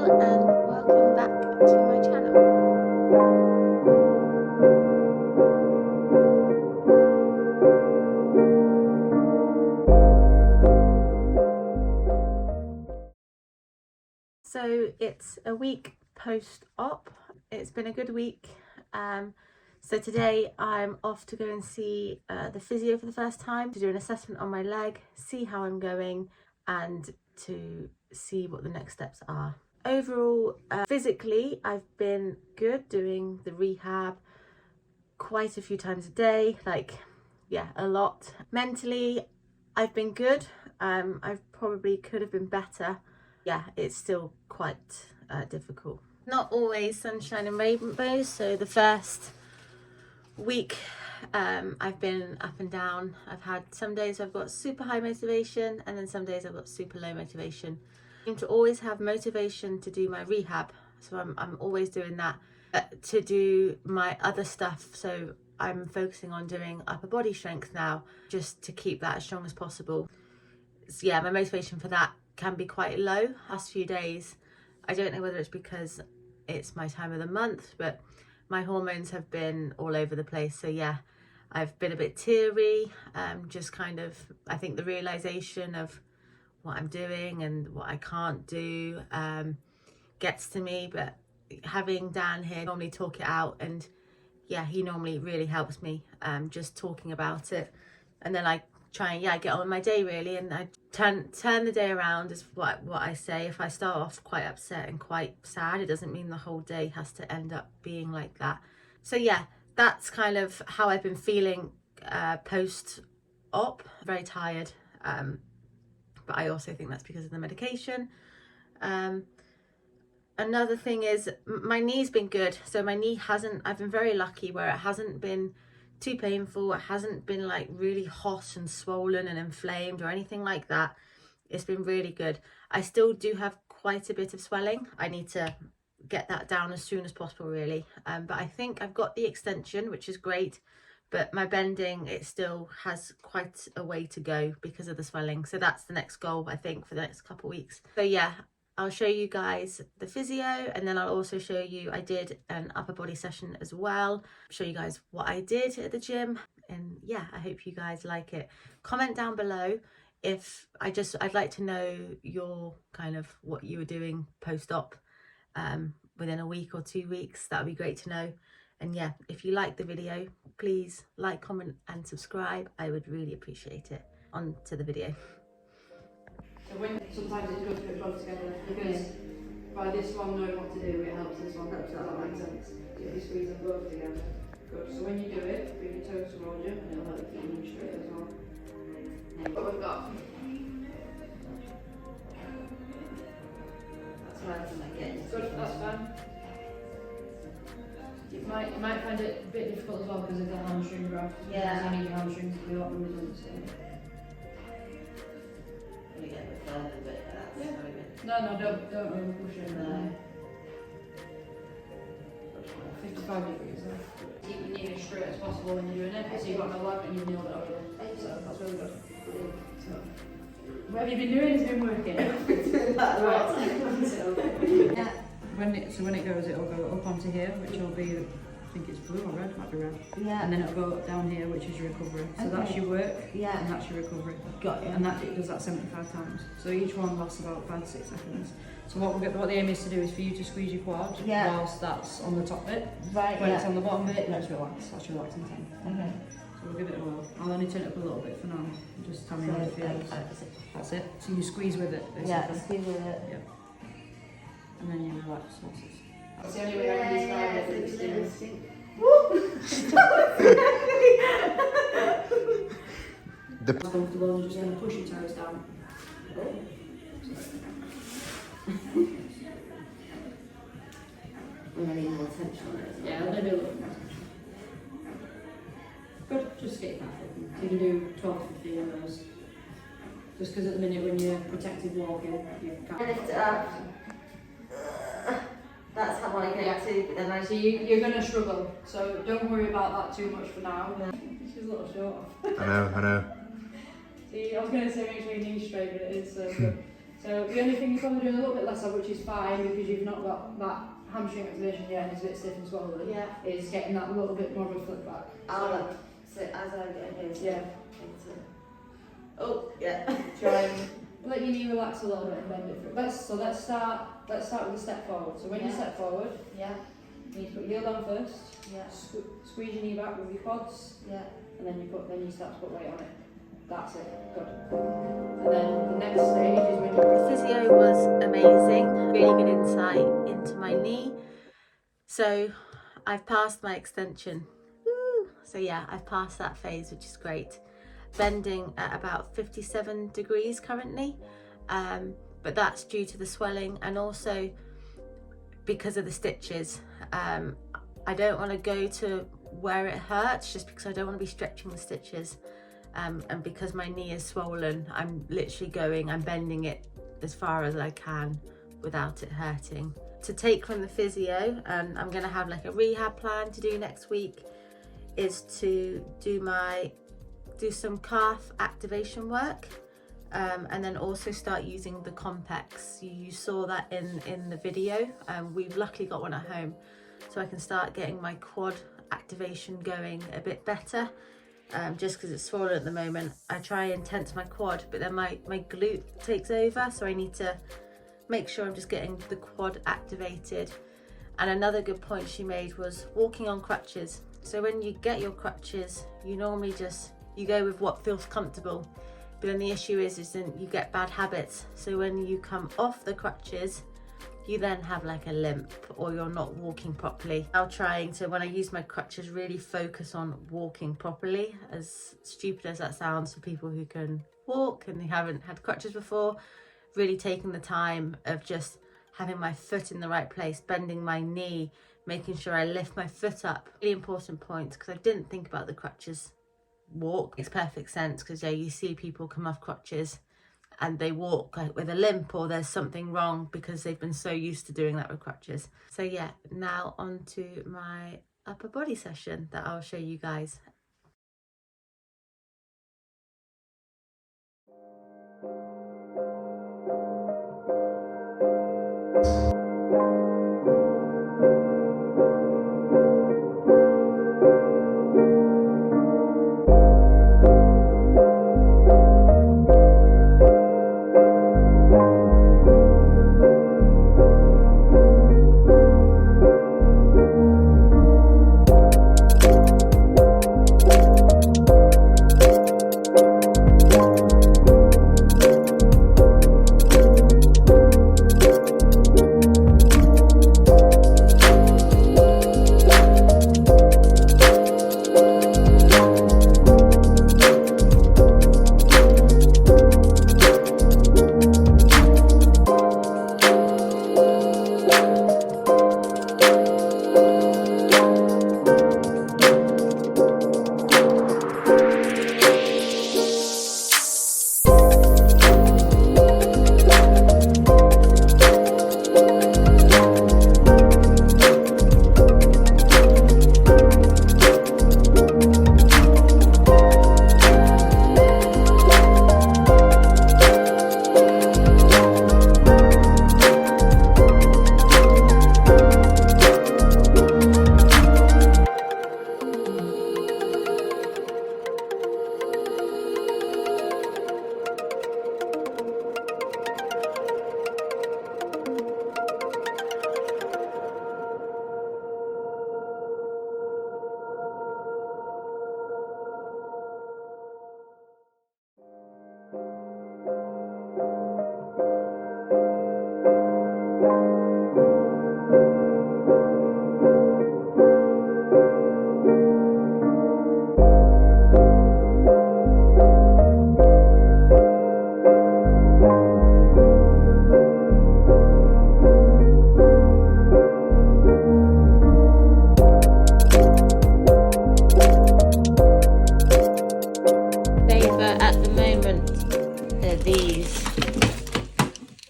girl and welcome back to my channel. So it's a week post-op. It's been a good week. So today I'm off to go and see the physio for the first time to do an assessment on my leg, see how I'm going and to see what the next steps are. Overall, physically, I've been good doing the rehab quite a few times a day, a lot. Mentally, I've been good. I probably could have been better. Yeah, it's still quite difficult. Not always sunshine and rainbows. So the first week I've been up and down. I've had some days I've got super high motivation and then some days I've got super low motivation. I seem to always have motivation to do my rehab, so I'm always doing that. To do my other stuff, so I'm focusing on doing upper body strength now, just to keep that as strong as possible. So yeah, my motivation for that can be quite low last few days. I don't know whether it's because it's my time of the month, but my hormones have been all over the place. So yeah, I've been a bit teary, just kind of, I think the realization of what I'm doing and what I can't do gets to me. But having Dan here normally talk it out, and yeah, he normally really helps me just talking about it, and then I try and get on with my day really, and I turn the day around is what I say. If I start off quite upset and quite sad, it doesn't mean the whole day has to end up being like that. So yeah, that's kind of how I've been feeling post-op. Very tired, but I also think that's because of the medication. Another thing is my knee's been good. So my knee I've been very lucky where it hasn't been too painful. It hasn't been like really hot and swollen and inflamed or anything like that. It's been really good. I still do have quite a bit of swelling. I need to get that down as soon as possible really. But I think I've got the extension, which is great. But my bending, it still has quite a way to go because of the swelling. So that's the next goal, I think, for the next couple of weeks. So yeah, I'll show you guys the physio, and then I'll also show you, I did an upper body session as well. Show you guys what I did at the gym. And yeah, I hope you guys like it. Comment down below if I'd like to know your kind of what you were doing post-op within a week or 2 weeks. That would be great to know. And yeah, if you like the video, please like, comment and subscribe. I would really appreciate it. On to the video. So sometimes it's good to put both together, because by this one knowing what to do, it helps this one. Does that make sense? So if you squeeze them both together, good. So when you do it, bring your toes towards you, and it'll help you keep them straight as well. What we've got. That's right, good, that's fine. You might find it a bit difficult as well because of the hamstring graft. Yeah. You need your hamstrings to be a lot more resilient. No, don't over push it. No. 55 degrees there. Keep your knee as straight as possible when you're doing it, so you've got no leg and you've nailed it over. So that's really good. So, what have you been doing? It's been working. Yeah. When it goes, it'll go up onto here, which will be, I think it's blue or red, might be red. Yeah. And then it'll go down here, which is your recovery. So that's your work, yeah, and that's your recovery. Got you. And it does that 75 times. So each one lasts about 5 to 6 seconds. So what the aim is to do is for you to squeeze your quad whilst that's on the top bit. Right. When it's on the bottom bit, let's relax. That's relaxing time. Okay. So we'll give it a whirl. I'll only turn it up a little bit for now. Just tell me how it feels. That's it. So you squeeze with it, basically. Yeah, squeeze with it. Yeah. And then you relax. That's the only way I can describe it. Comfortable, you're just going to push your toes down. We're going to need more tension on it. Yeah, maybe a little more. Good, just get that. So you can do 12 to 15 of those. Just because at the minute when you're protected walking, you can't. Lift it up. That's how I get to, but then So you're going to struggle, so don't worry about that too much for now. She's a little short. I know. See, I was going to say make sure your knee's straight, but it is so good. So the only thing you're probably doing a little bit less of, which is fine because you've not got that hamstring activation yet and it's a bit stiff and swollen, is getting that little bit more of a flip back. So as I get here, yeah. Oh, yeah. Try and let your knee relax a little bit and bend it through. Let's start with a step forward. So when you step forward, you need to put your heel down first. Squeeze your knee back with your quads. And then you start to put weight on it. That's it. Good. And then the next stage is when you... Physio was amazing. Really good insight into my knee. So I've passed my extension. Woo! So yeah, I've passed that phase, which is great. Bending at about 57 degrees currently, but that's due to the swelling and also because of the stitches. I don't want to go to where it hurts just because I don't want to be stretching the stitches, and because my knee is swollen, I'm bending it as far as I can without it hurting. To take from the physio, and I'm going to have like a rehab plan to do next week, is to do some calf activation work, and then also start using the Compex. You saw that in the video. We've luckily got one at home, so I can start getting my quad activation going a bit better, just because it's swollen at the moment. I try and tense my quad, but then my glute takes over, so I need to make sure I'm just getting the quad activated. And another good point she made was walking on crutches. So when you get your crutches, you normally you go with what feels comfortable, but then the issue is then you get bad habits. So when you come off the crutches, you then have like a limp or you're not walking properly. I'm trying to, when I use my crutches, really focus on walking properly, as stupid as that sounds for people who can walk and they haven't had crutches before. Really taking the time of just having my foot in the right place, bending my knee, making sure I lift my foot up. Really important point, because I didn't think about the crutches walk. Makes perfect sense, because you see people come off crutches and they walk like with a limp, or there's something wrong because they've been so used to doing that with crutches. So yeah, now on to my upper body session that I'll show you guys.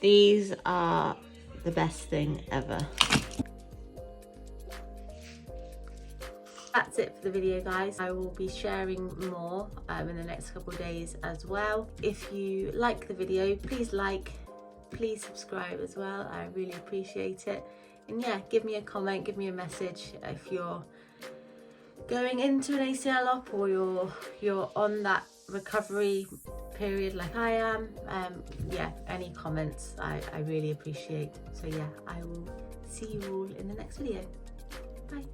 These are the best thing ever. That's it for the video, guys. I will be sharing more in the next couple of days as well. If you like the video, please like, please subscribe as well. I really appreciate it. And yeah, give me a comment, give me a message if you're going into an ACL op or you're on that recovery period like I am. Yeah, any comments I really appreciate. So yeah, I will see you all in the next video. Bye.